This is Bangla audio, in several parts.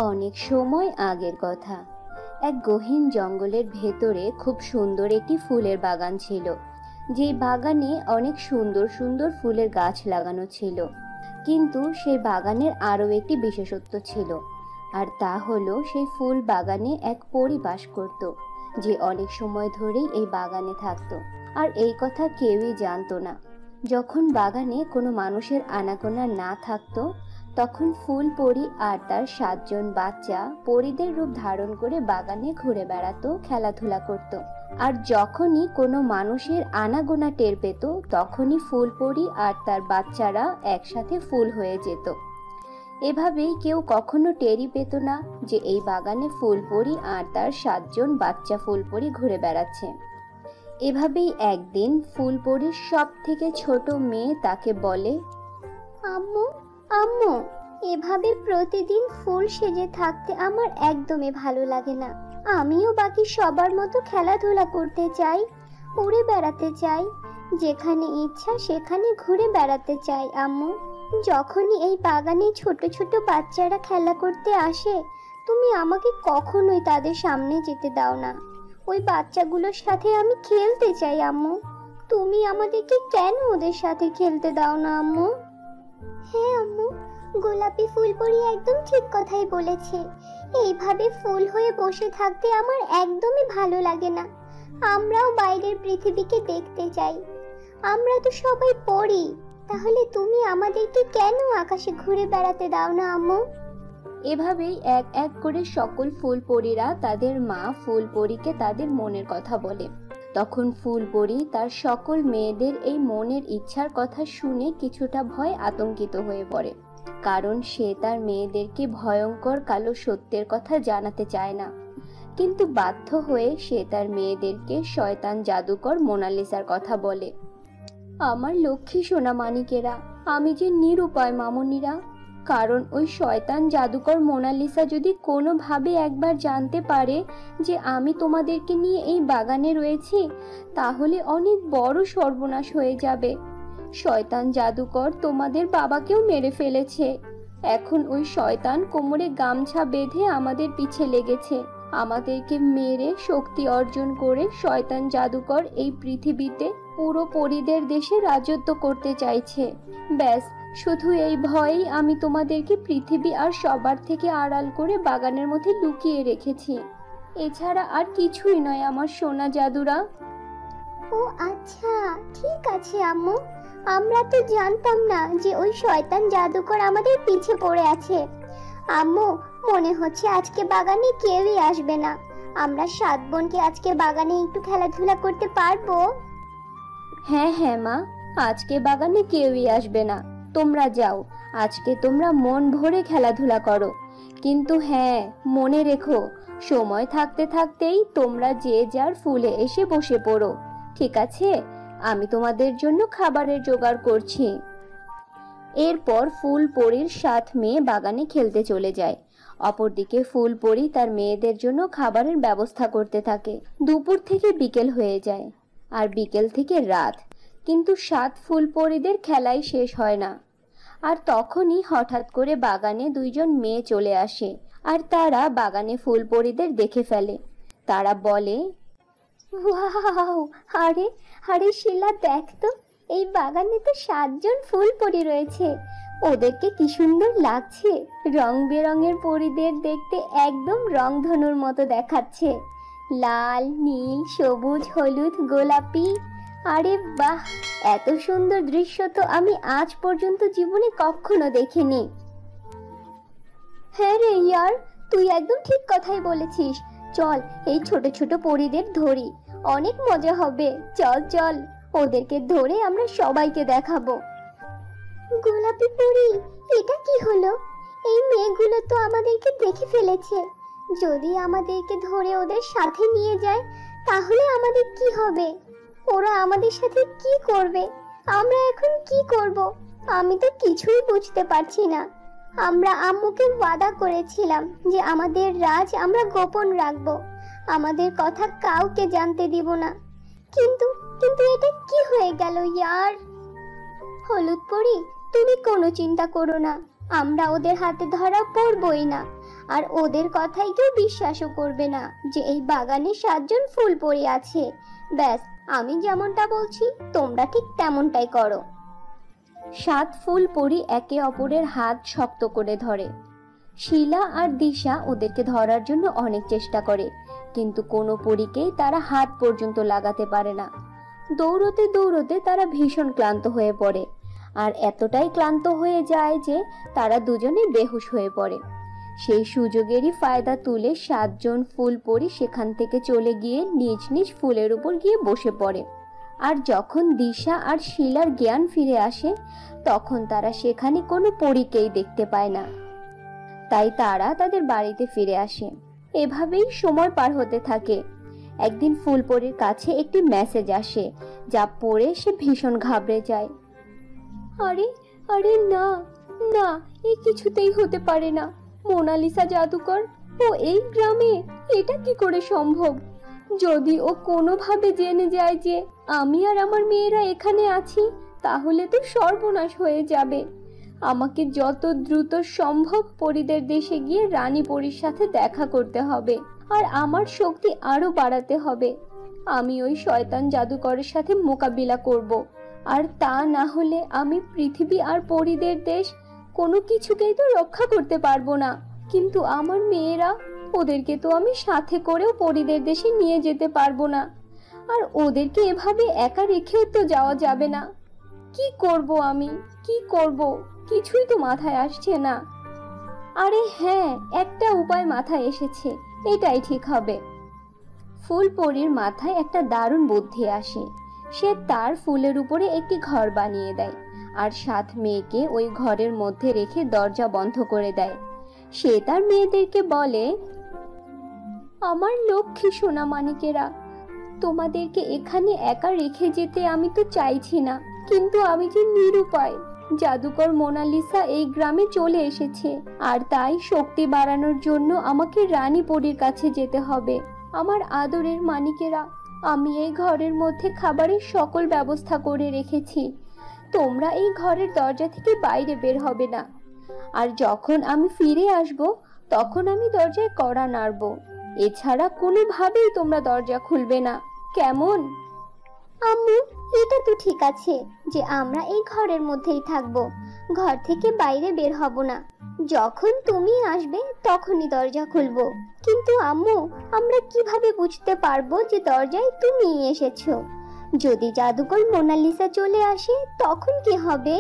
অনেক সময় আগের কথা। এক গহীন জঙ্গলের ভেতরে খুব সুন্দর একটি ফুলের বাগান ছিল। যেই বাগানে অনেক সুন্দর সুন্দর ফুলের গাছ লাগানো ছিল, কিন্তু সেই বাগানের আরও একটি বিশেষত্ব ছিল। আর তা হলো, সেই ফুল বাগানে এক পরী বাস করত, যে অনেক সময় ধরেই এই বাগানে থাকতো। আর এই কথা কেউই জানতো না। যখন বাগানে কোনো মানুষের আনাগোনা না থাকতো, তখন ফুল পরী আর তার 7জন বাচ্চা পরীদের রূপ ধারণ করে বাগানে ঘুরে বেড়াতো, খেলাধুলা করত। আর যখনই কোনো মানুষের আনাগোনা টের পেত, তখনই ফুল পরী আর তার বাচ্চারা একসাথে ফুল হয়ে যেত। এভাবেই কেউ কখনো টেরই পেত না যে এই বাগানে ফুল পরী আর তার 7জন বাচ্চা ফুল পরী ঘুরে বেড়াচ্ছে। এভাবেই একদিন ফুল পরীর সব থেকে ছোট মেয়ে তাকে বলে, আম্মু, আম্মু, এভাবে প্রতিদিন ফুল সেজে থাকতে আমার একদমই ভালো লাগে না। আমিও বাকি সবার মতো খেলাধুলা করতে চাই, উড়ে বেড়াতে চাই, যেখানে ইচ্ছা সেখানে ঘুরে বেড়াতে চাই। আম্মু, যখনই এই বাগানে ছোট ছোট বাচ্চারা খেলা করতে আসে, তুমি আমাকে কখনোই তাদের সামনে যেতে দাও না। ওই বাচ্চাগুলোর সাথে আমি খেলতে চাই। আম্মু, তুমি আমাদেরকে কেন ওদের সাথে খেলতে দাও না? আম্মু। হ্যাঁ আম্মু, গোলাপি ফুলপরি একদম ঠিক কথাই বলেছে। এইভাবে ফুল হয়ে বসে থাকতে আমার একদমই ভালো লাগে না। আমরাও বাইরের পৃথিবীকে দেখতে চাই। আমরা তো সবাই পড়ি, তাহলে তুমি আমাদেরকে কেন আকাশে ঘুরে বেড়াতে দাও না আম্মু? এভাবেই এক এক করে সকল ফুল পরীরা তাদের মা ফুল পরীকে তাদের মনের কথা বলে। তখন ফুল পরী তার সকল মেয়েদের এই মনের ইচ্ছার কথা শুনে কিছুটা ভয় আতঙ্কিত হয়ে পড়ে, কারণ সে তার মেয়েদেরকে ভয়ঙ্কর কালো সত্যের কথা জানাতে চায় না। কিন্তু বাধ্য হয়ে সে তার মেয়েদেরকে শয়তান জাদুকর মোনালিসার কথা বলে। আমার লক্ষ্মী সোনা মানিকেরা, আমি যে নিরুপায় মামুনিরা, কারণ ওই শয়তান জাদুকর মোনালিসা যদি কোনোভাবে একবার জানতে পারে যে আমি তোমাদেরকে নিয়ে এই বাগানে রয়েছি, তাহলে অনেক বড় সর্বনাশ হয়ে যাবে। শয়তান জাদুকর তোমাদের বাবাকেও মেরে ফেলেছে। এখন ওই শয়তান কোমরে গামছা বেঁধে আমাদের পিছে লেগেছে। আমাদেরকে মেরে শক্তি অর্জন করে শয়তান জাদুকর এই পৃথিবীতে পুরো পরীদের দেশে রাজত্ব করতে চাইছে। ব্যাস, শুধু এই ভয়েই আমি তোমাদেরকে পৃথিবী আর সবার থেকে আড়াল করে বাগানের মধ্যে লুকিয়ে রেখেছি। এছাড়া আর কিছুই নয় আমার সোনা জাদুরা। ও আচ্ছা, ঠিক আছে আম্মু। আমরা তো জানতাম না যে ওই শয়তান জাদুকর আমাদের পিছে পড়ে আছে। আম্মু, মনে হচ্ছে আজকে বাগানে কেউই আসবে না। আমরা 7 বোনকে আজকে বাগানে একটু খেলাধুলা করতে পারবো? হ্যাঁ হ্যাঁ মা, আজকে বাগানে কেউই আসবে না। তোমরা যাও, আজকে তোমরা মন ভরে খেলাধুলা করো। কিন্তু হ্যাঁ, মনে রেখো, সময় থাকতে থাকতেই তোমরা যে যার ফুলে এসে বসে পড়ো, ঠিক আছে? আমি তোমাদের জন্য খাবারের জোগাড় করছি। এরপর ফুল পরীর 7 মেয়ে বাগানে খেলতে চলে যায়। অপরদিকে ফুল পরী তার মেয়েদের জন্য খাবারের ব্যবস্থা করতে থাকে। দুপুর থেকে বিকেল হয়ে যায়, আর বিকেল থেকে রাত, কিন্তু 7 ফুল পরীদের খেলাই শেষ হয় না। আর তখনই হঠাৎ করে বাগানে 2জন মেয়ে চলে আসে, আর তারা বাগানে ফুল পরীদের দেখে ফেলে। তারা বলে, ওয়াও, আরে আরে শিলা, দেখ তো, এই বাগানে তো 7 জন ফুল পরী রয়েছে। ওদেরকে কি সুন্দর লাগছে। রং বেরঙের পরীদের দেখতে একদম রংধনুর মতো দেখাচ্ছে। লাল, নীল, সবুজ, হলুদ, গোলাপি। আরে বাহ, এত সুন্দর দৃশ্য তো আমি আজ পর্যন্ত জীবনে কখনো দেখিনি। হ্যাঁ রে ইয়ার, তুই একদম ঠিক কথাই বলেছিস। চল, এই ছোট ছোট পরীদের ধরি, অনেক মজা হবে। চল চল, ওদেরকে ধরে আমরা সবাইকে দেখাবো। গোলাপি পরী, এটা কি হলো? এই মেয়েগুলো তো আমাদেরকে দেখে ফেলেছে। যদি আমাদেরকে ধরে ওদের সাথে নিয়ে যায়, তাহলে আমাদের কি হবে? ওরা আমাদের সাথে কি করবে? আমরা এখন কি করব? আমি তো কিছুই বুঝতে পারছি না। আমরা আম্মুকে ওয়াদা করেছিলাম যে আমাদের রাজ আমরা গোপন রাখবো, আমাদের কথা কাউকে জানতে দিব না। কিন্তু কিন্তু এটা কি হয়ে গেল ইয়ার? হলুদ পরী, তুমি কোনো চিন্তা করো না, আমরা ওদের হাতে ধরা পড়বই না। আর ওদের কথাই কেউ বিশ্বাসও করবে না যে এই বাগানে 7জন ফুলপরি আছে। ব্যাস, আমি যেমনটা বলছি তোমরা ঠিক তেমনটাই করো। 7 ফুলপরি একে অপরের হাত শক্ত করে ধরে। শিলা আর দিশা ওদেরকে ধরার জন্য অনেক চেষ্টা করে, কিন্তু কোনো পরীকেই তারা হাত পর্যন্ত লাগাতে পারে না। দৌড়তে দৌড়তে তারা ভীষণ ক্লান্ত হয়ে পড়ে, আর এতটাই ক্লান্ত হয়ে যায় যে তারা দুজনে বেহুশ হয়ে পড়ে। সেই সুযোগেরই ফায়দা তুলে 7জন ফুলপরি সেখান থেকে চলে গিয়ে নিজ নিজ ফুলের উপর গিয়ে বসে পড়ে। আর যখন দিশা আর শিলার জ্ঞান ফিরে আসে, তখন তারা সেখানে কোনো পরীকেই দেখতে পায় না। তাই তারা তাদের বাড়িতে ফিরে আসে। এভাবেই সময় পার হতে থাকে। একদিন ফুলপরির কাছে একটি মেসেজ আসে, যা পড়ে সে ভীষণ ঘাবড়ে যায়। আরে আরে না না, এ কিছুতেই হতে পারে না। মোনালিসা জাদুকর ও এই গ্রামে, এটা কি করে সম্ভব? যদি ও কোনোভাবে জেনে যায় যে আমি আর আমার মেয়েরা এখানে আছি, তাহলে তো সর্বনাশ হয়ে যাবে। আমাকে যত দ্রুত সম্ভব পরীদের দেশে গিয়ে রানী পরীর সাথে দেখা করতে হবে, আর আমার শক্তি আরো বাড়াতে হবে। আমি ওই শয়তান জাদুকরের সাথে মোকাবিলা করব, আর তা না হলে আমি পৃথিবী আর পরীদের দেশ কোনো কিছুকেই তো রক্ষা করতে পারবো না। কিন্তু আমার মেয়েরা, ওদেরকে তো আমি সাথে করেও পরীদের দেশে নিয়ে যেতে পারবো না, আর ওদেরকে এভাবে একা রেখেও তো যাওয়া যাবে না। কি করব আমি, কি করব? কিছুই তো মাথায় আসছে না। আরে হ্যাঁ, একটা উপায় মাথায় এসেছে, এটাই ঠিক হবে। ফুলপরির মাথায় একটা দারুণ বুদ্ধি আসে। সে তার ফুলের উপরে একটি ঘর বানিয়ে দেয়, আর 7 মেয়েকে ওই ঘরের মধ্যে রেখে দরজা বন্ধ করে দেয়। সে তার মেয়েদেরকে বলে, আমার লক্ষ্মী সোনা মানিকেরা, তোমাদেরকে এখানে একা রেখে যেতে আমি তো চাইছি না, কিন্তু আমি যে নিরুপায়। জাদুকর মোনালিসা এই গ্রামে চলে এসেছে, আর তাই শক্তি বাড়ানোর জন্য আমাকে রানী পরীর কাছে যেতে হবে। আমার আদরের মানিকেরা, আমি এই ঘরের মধ্যে খাবারের সকল ব্যবস্থা করে রেখেছি। তোমরা এই ঘরের দরজা থেকে বাইরে বের হবে না, আর যখন আমি ফিরে আসব তখন আমি দরজায় কড়া নাড়ব। এছাড়া কোনোভাবেই তোমরা দরজা খুলবে না, কেমন? আম্মু, এটা তো ঠিক আছে যে আমরা এই ঘরের মধ্যেই থাকবো, ঘর থেকে বাইরে বের হব না। যখন তুমি আসবে তখনই দরজা খুলবো। কিন্তু আম্মু, আমরা কিভাবে বুঝতে পারবো যে দরজায় তুমি এসেছো? যদি জাদুকর মোনালিসা চলে আসে তখন কি হবে?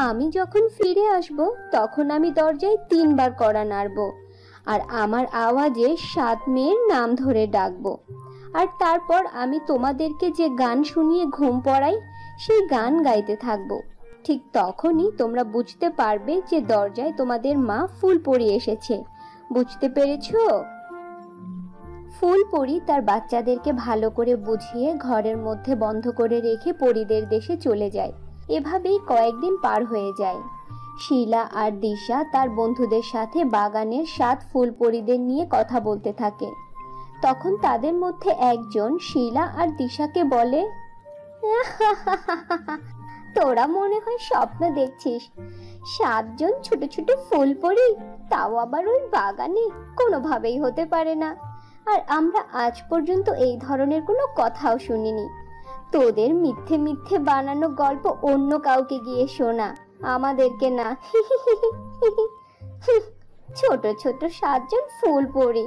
আমি যখন ফিরে আসব তখন আমি দরজায় 3 বার কড়া নাড়ব, আর আমার আওয়াজে 7 মেয়ের নাম ধরে ডাকবো। আর তারপর আমি তোমাদেরকে যে গান শুনিয়ে ঘুম পড়াই, সেই গান গাইতে থাকবো। ঠিক তখনই তোমরা বুঝতে পারবে যে দরজায় তোমাদের মা ফুলপরি এসেছে। বুঝতে পেরেছো? ফুলপরি তার বাচ্চাদেরকে ভালো করে বুঝিয়ে ঘরের মধ্যে বন্ধ করে রেখে পরীদের দেশে চলে যায়। এভাবেই কয়েকদিন পার হয়ে যায়। শিলা আর দিশা তার বন্ধুদের সাথে বাগানের 7 ফুলপরিদের নিয়ে কথা বলতে থাকে। তখন তাদের মধ্যে একজন শিলা আর দিশাকে বলে, তোরা মনে হয় স্বপ্ন দেখছিস। 7জন ছোট ছোট ফুলপরি, তাও আবার ওই বাগানে, কোনোভাবেই হতে পারে না। আর আমরা আজ পর্যন্ত এই ধরনের কোনো কথাও শুনিনি। তোদের মিথ্যে মিথ্যে বানানো গল্প অন্য কাউকে গিয়ে শোনা, আমাদেরকে না। ছোট ছোট 7জন ফুলপরি।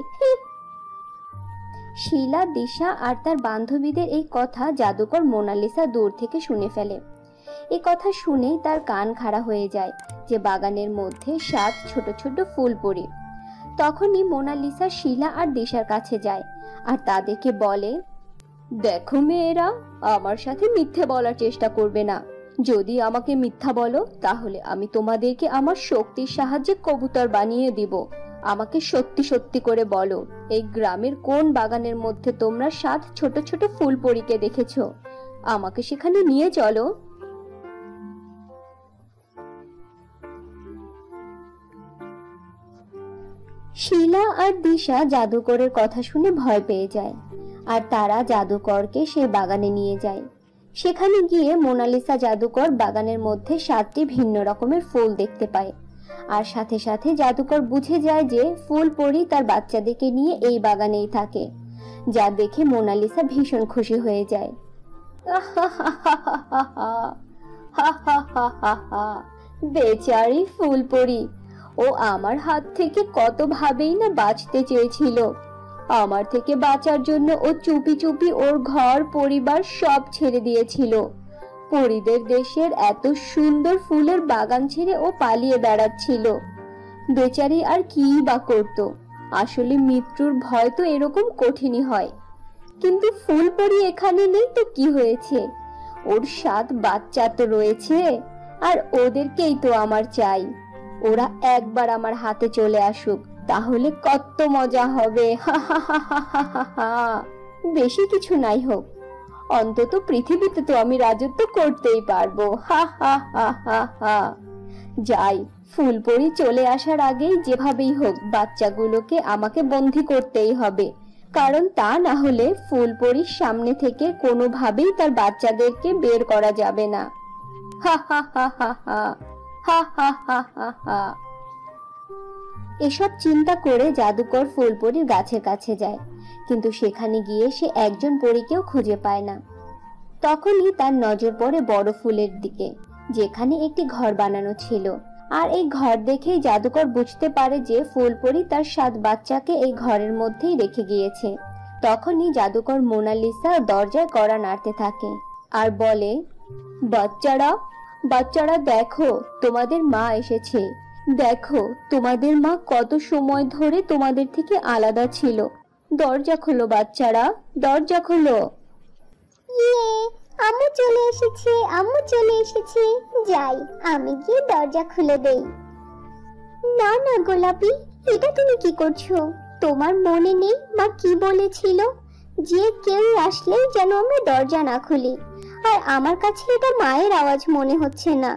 শিলা, দিশা আর তার বান্ধবীদের এই কথা জাদুকর মোনালিসা দূর থেকে শুনে ফেলে। এই কথা শুনেই তার কান খাড়া হয়ে যায় যে বাগানের মধ্যে 7 ছোট ছোট ফুলপরি। তখনই মোনালিসা শিলা আর দিশার কাছে যায় আর তাদেরকে বলে, দেখো মেয়েরা, আমার সাথে মিথ্যে বলার চেষ্টা করবে না। যদি আমাকে মিথ্যা বলো তাহলে আমি তোমাদেরকে আমার শক্তির সাহায্যে কবুতর বানিয়ে দিব। আমাকে সত্যি সত্যি করে বলো, এই গ্রামের কোন বাগানের মধ্যে তোমরা 7 ছোট ছোট ফুলপরিকে দেখেছো? আমাকে সেখানে নিয়ে চলো। শিলা আর দিশা জাদুকরের কথা শুনে ভয় পেয়ে যায়, আর তারা জাদুকরকে সেই বাগানে নিয়ে যায়। সেখানে গিয়ে মোনালিসা জাদুকর বাগানের মধ্যে 7টি ভিন্ন রকমের ফুল দেখতে পায়, আর সাথে সাথে জাদুকর বুঝে যায় যে ফুলপরি তার বাচ্চাদেরকে নিয়ে এই বাগানেই থাকে, যা দেখে মোনালিসা ভীষণ খুশি হয়ে যায়। বেচারি ফুলপরি, ও আমার হাত থেকে কত ভাবেই না বাঁচতে চেয়েছিল। আমার থেকে বাঁচার জন্য ও চুপি চুপি ওর ঘর পরিবার সব ছেড়ে দিয়েছিল। পরীদের দেশের এত সুন্দর ফুলের বাগান ছেড়ে ও পালিয়ে বেড়াচ্ছিল। বেচারি আর কি বা করত। আসলে মৃত্যুর ভয় তো এরকম কঠিনই হয়। কিন্তু ফুলপরি এখানে নেই তো কি হয়েছে, ওর 7 বাচ্চা তো রয়েছে, আর ওদেরকেই তো আমার চাই। ওরা একবার আমার হাতে চলে আসুক, তাহলে কত মজা হবে। বেশি কিছু নাই হোক, অন্তত পৃথিবীতে তো আমি রাজত্ব করতেই পারবো। যাই, ফুলপরি চলে আসার আগেই যেভাবেই হোক বাচ্চাগুলোকে আমাকে বন্দী করতেই হবে, কারণ তা না হলে ফুলপরির সামনে থেকে কোনোভাবেই তার বাচ্চাদেরকে বের করা যাবে না। এসব চিন্তা করে জাদুকর ফুলপরির গাছের কাছে যায়, কিন্তু সেখানে গিয়ে সে একজন পরীকেও খুঁজে পায় না। তখনই তার নজর পড়ে বড় ফুলের দিকে, যেখানে একটি ঘর বানানো ছিল। আর এই ঘর দেখেই জাদুকর বুঝতে পারে যে ফুলপরি তার 7 বাচ্চাকে এই ঘরের মধ্যেই রেখে গিয়েছে। তখনই জাদুকর মোনালিসা দরজায় কড়া নাড়তে থাকে আর বলে, বাচ্চারা বাচ্চারা দেখো, তোমাদের মা এসেছে। দেখো, তোমাদের মা কত সময় ধরে তোমাদের থেকে আলাদা ছিল। দরজা খোলো বাচ্চারা, দরজা খোলো। ইয়ে, আম্মু চলে এসেছে, আম্মু চলে এসেছে। যাই, আমি গিয়ে দরজা খুলে দেই। না না গোলাপি, এটা তুমি কি করছো? তোমার মনে নেই মা কি বলেছিল, যে কেউ আসলেই যেন আমরা দরজা না খুলি? আর আমার কাছে এটা মায়ের আওয়াজ মনে হচ্ছে না।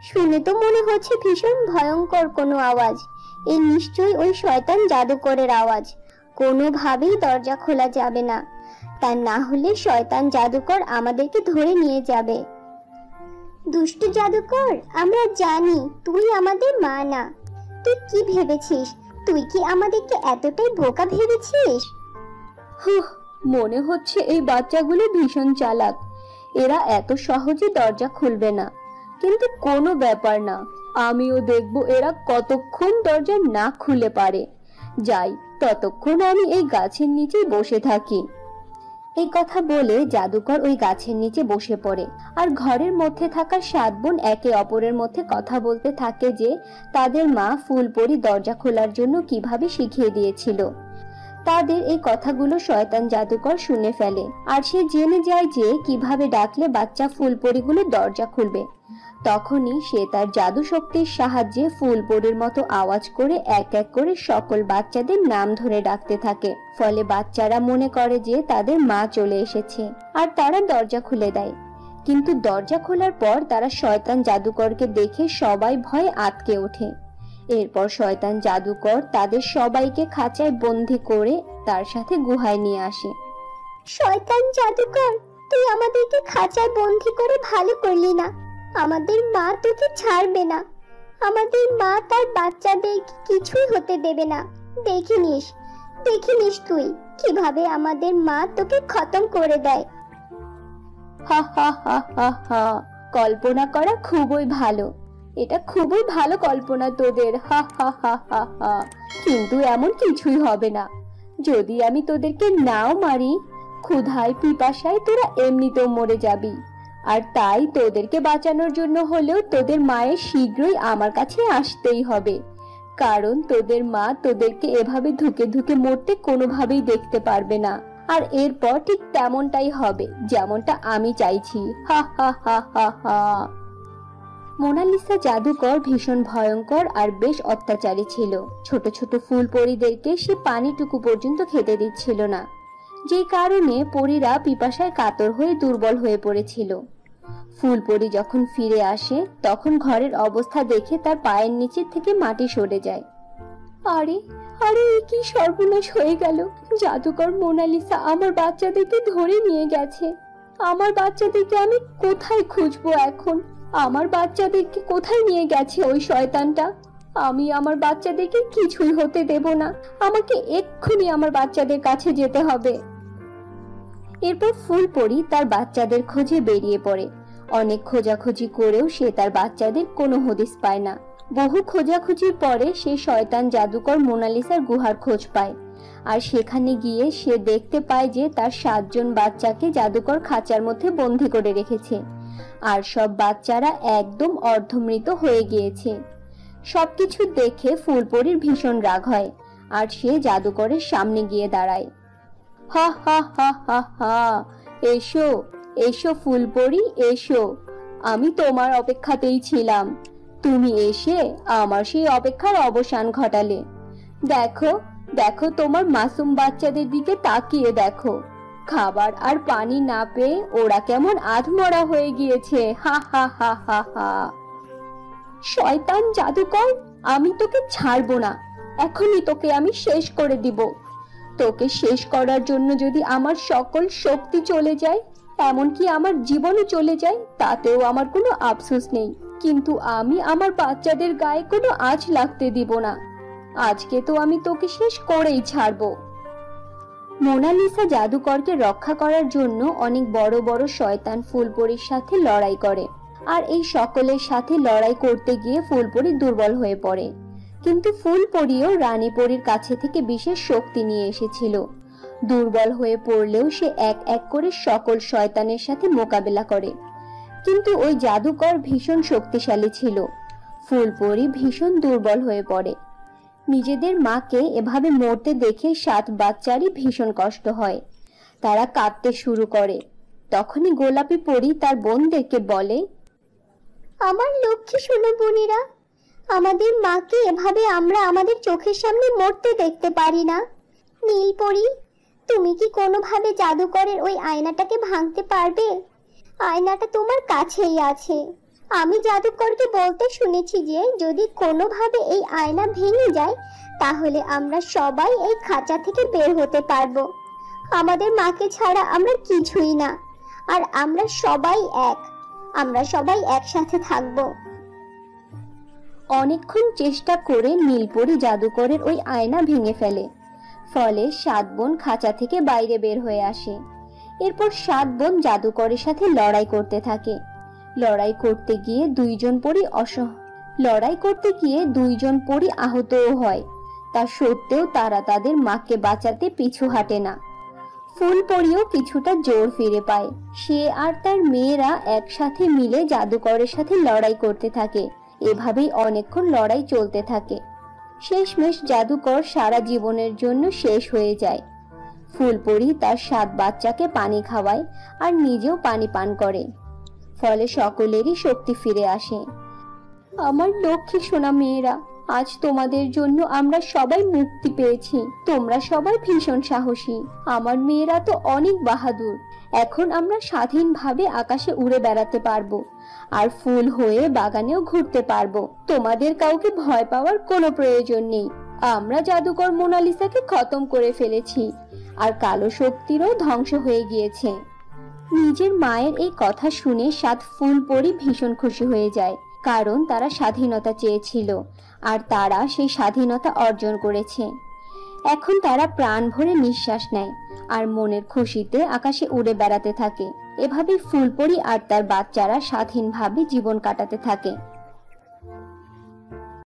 শুনে তো মনে হচ্ছে ভীষণ ভয়ঙ্কর কোনো আওয়াজ। এ নিশ্চয়ই ওই শয়তান জাদুকরের আওয়াজ। কোনোভাবেই দরজা খোলা যাবে না, তা না হলে শয়তান জাদুকর আমাদেরকে ধরে নিয়ে যাবে। দুষ্টু জাদুকর, আমরা জানি তুই আমাদের মা না। তুই কি ভেবেছিস? তুই কি আমাদেরকে এতটাই বোকা ভেবেছিস? মনে হচ্ছে এই বাচ্চাগুলো ভীষণ চালাক। এরা এত সহজে দরজা খুলবে না, কিন্তু কোনো ব্যাপার না, আমিও দেখবো এরা কতক্ষণ দরজা না খুলে পারে। যাই, ততক্ষণ আমি এই গাছের নিচে বসে থাকি। এই কথা বলে জাদুকর ওই গাছের নিচে বসে পড়ে, আর ঘরের মধ্যে থাকা 7 বোন একে অপরের মধ্যে কথা বলতে থাকে যে তাদের মা ফুলপরি দরজা খোলার জন্য কিভাবে শিখিয়ে দিয়েছিল। তাদের এই কথাগুলো শয়তান জাদুকর শুনে ফেলে, আর সে জেনে যায় যে কিভাবে ডাকলে বাচ্চা ফুলপরিগুলো দরজা খুলবে। তখনই সে তার জাদু শক্তির সাহায্যে ফুলপরির মতো আওয়াজ করে এক এক করে সকল বাচ্চাদের নাম ধরে ডাকতে থাকে। ফলে বাচ্চারা মনে করে যে তাদের মা চলে এসেছে, আর তারা দরজা খুলে দেয়। কিন্তু দরজা খোলার পর তারা শয়তান জাদুকরকে দেখে সবাই ভয়ে আঁতকে ওঠে। এরপর শয়তান জাদুকর তাদের সবাইকে খাঁচায় বন্দি করে তার সাথে গুহায় নিয়ে আসে। শয়তান জাদুকর, তুই আমাদেরকে খাঁচায় বন্দি করে ভালো করলি না। আমাদের মা তোকে ছাড়বে না। আমাদের মা তার বাচ্চাদেরকে কিছুই হতে দেবে না। দেখিনিস তুই কিভাবে আমাদের মা তোকে খতম করে দেয়। কল্পনা করা খুবই ভালো, এটা খুবই ভালো কল্পনা তোদের। কিন্তু এমন কিছুই হবে না। যদি আমি তোদেরকে নাও মারি, ক্ষুধায় পিপাসায় তোরা এমনিতেও মরে যাবি। আর তাই তোদেরকে বাঁচানোর জন্য হলেও তোদের মায়ের শীঘ্রই আমার কাছে আসতেই হবে, কারণ তোদের মা তোদেরকে এভাবে ধুকে ধুকে মরতে কোনোভাবেই দেখতে পারবে না। আর এরপর ঠিক তেমনটাই হবে যেমনটা আমি চাইছি। মোনালিসা জাদুকর ভীষণ ভয়ঙ্কর আর বেশ অত্যাচারী ছিল। ছোট ছোট ফুল পরীদেরকে সে পানিটুকু পর্যন্ত খেতে দিচ্ছিল না, যে কারণে পরীরা পিপাসায় কাতর হয়ে দুর্বল হয়ে পড়েছিল। ফুলপরি যখন ফিরে আসে তখন ঘরের অবস্থা দেখে তার পায়ের নিচে থেকে মাটি সরে যায়। আরে আরে, কি সর্বনাশ হয়ে গেল! জাদুকর মোনালিসা আমার বাচ্চাদেরকে ধরে নিয়ে গেছে। আমার বাচ্চাদেরকে আমি কোথায় খুঁজবো এখন? আমার বাচ্চাদেরকে কোথায় নিয়ে গেছে ওই শয়তানটা? আমি আমার বাচ্চাদেরকে কিছুই হতে দেব না। আমাকে এক্ষুনি আমার বাচ্চাদের কাছে যেতে হবে। এরপর ফুলপরি তার বাচ্চাদের খোঁজে বেরিয়ে পড়ে। অনেক খোঁজাখুঁজি করেও সে তার বাচ্চাদের কোনো হদিস পায় না। বহু খোঁজাখুঁজির পরে সে শয়তান জাদুকর মোনালিসার গুহার খোঁজ পায়। আর সেখানে গিয়ে সে দেখতে পায় যে তার 7 জন বাচ্চাকে জাদুকর খাঁচার মধ্যে বন্দি করে রেখেছে। আর সব বাচ্চারা একদম অর্ধমৃত হয়ে গিয়েছে। সবকিছু দেখে ফুলপরির ভীষণ রাগ হয় আর সে জাদুকরের সামনে গিয়ে দাঁড়ায়। হা হা হা হা হা, এসো এসো ফুলপরি, এসো। আমি তোমার অপেক্ষাতেই ছিলাম। তুমি এসে আমার সেই অপেক্ষার অবসান ঘটালে। দেখো দেখো, তোমার মাসুম বাচ্চাদের দিকে তাকিয়ে দেখো। খাবার আর পানি না পেয়ে ওরা কেমন আধমরা হয়ে গিয়েছে। হা হা হা হা হা। শয়তান জাদুকর, আমি তোকে ছাড়বো না। এখনই তোকে আমি শেষ করে দিব। তোকে শেষ করার জন্য যদি আমার সকল শক্তি চলে যায়, এমনকি আমার জীবনও চলে যায়, তাতেও আমার কোনো আফসোস নেই। কিন্তু আমি আমার বাচ্চাদের গায়ে কোনো আঁচ লাগতে দিব না। আজকে তো আমি তোকে শেষ করেই ছাড়বো। মোনালিসা জাদুকরকে রক্ষা করার জন্য অনেক বড় বড় শয়তান ফুলপরির সাথে লড়াই করে। আর এই সকলের সাথে লড়াই করতে গিয়ে ফুলপরি দুর্বল হয়ে পড়ে। কিন্তু ফুলপরিও রানীপরির কাছে থেকে বিশেষ শক্তি নিয়ে এসেছিল। দুর্বল হয়ে পড়লেও সে এক এক করে সকল শয়তানের সাথে মোকাবেলা করে। কিন্তু ওই জাদুকর ভীষণ শক্তিশালী ছিল। ফুলপরি ভীষণ দুর্বল হয়ে পড়ে। নিজেদের মাকে এভাবে মরতে দেখে 7 বাচ্চারই ভীষণ কষ্ট হয়। তারা কাঁদতে শুরু করে। তখনই গোলাপি পরি তার বোনদেরকে বলে, আমার লক্ষ্মী সোনা বোনেরা, আমাদের মাকে এভাবে আমরা আমাদের চোখের সামনে মরতে দেখতে পারি না। নীলপরি, তুমি কি কোনোভাবে জাদুকরের ওই আয়নাটাকে ভাঙতে পারবে? আয়নাটা তোমার কাছেই আছে। আমি জাদুকরকে বলতে শুনেছি যে যদি কোনোভাবে এই আয়না ভেঙে যায়, তাহলে আমরা সবাই এই খাঁচা থেকে বের হতে পারবো। আমাদের মাকে ছাড়া আমরা কিছুই না, আর আমরা সবাই এক। আমরা সবাই একসাথে থাকবো। অনেকক্ষণ চেষ্টা করে নীলপরি জাদুকরের ওই আয়না ভেঙে ফেলে। ফলে 7 বোন খাঁচা থেকে বাইরে বের হয়ে আসে। এরপর 7 বোন জাদুকরের সাথে লড়াই করতে থাকে। লড়াই করতে গিয়ে দুইজন পরী আহতও হয়। তা সত্ত্বেও তারা তাদের মাকে বাঁচাতে পিছু হাঁটে না। ফুলপরিও কিছুটা জোর ফিরে পায়। সে আর তার মেয়েরা একসাথে মিলে জাদুকরের সাথে লড়াই করতে থাকে। এভাবেই অনেকক্ষণ লড়াই চলতে থাকে। শেষমেশ জাদুকর সারা জীবনের জন্য শেষ হয়ে যায়। ফুলপরি তার 7 বাচ্চাকে পানি খাওয়ায় আর নিজেও পানি পান করে। ফলে সকলেরই শক্তি ফিরে আসে। আমার লক্ষ্মী সোনা মেয়েরা, আজ তোমাদের জন্য আমরা সবাই মুক্তি পেয়েছি। তোমরা সবাই ভীষণ সাহসী। আমার মেয়েরা তো অনেক বাহাদুর। এখন আমরা স্বাধীনভাবে আকাশে উড়ে বেড়াতে পারবো আর ফুল হয়ে বাগানেও ঘুরতে পারবো। তোমাদের কাউকে ভয় পাওয়ার কোনো প্রয়োজন নেই। আমরা জাদুকর মোনালিসাকে খতম করে ফেলেছি আর কালো শক্তিরও ধ্বংস হয়ে গিয়েছে। নিজের মায়ের এই কথা শুনে 7 ফুলপরি ভীষণ খুশি হয়ে যায়, কারণ তারা স্বাধীনতা চেয়েছিল আর তারা সেই স্বাধীনতা অর্জন করেছে। এখন তারা প্রাণ ভরে নিঃশ্বাস নেয় আর মনের খুশিতে আকাশে উড়ে বেড়াতে থাকে। এভাবে ফুলপরি আর তার বাচ্চারা স্বাধীনভাবে জীবন কাটাতে থাকে।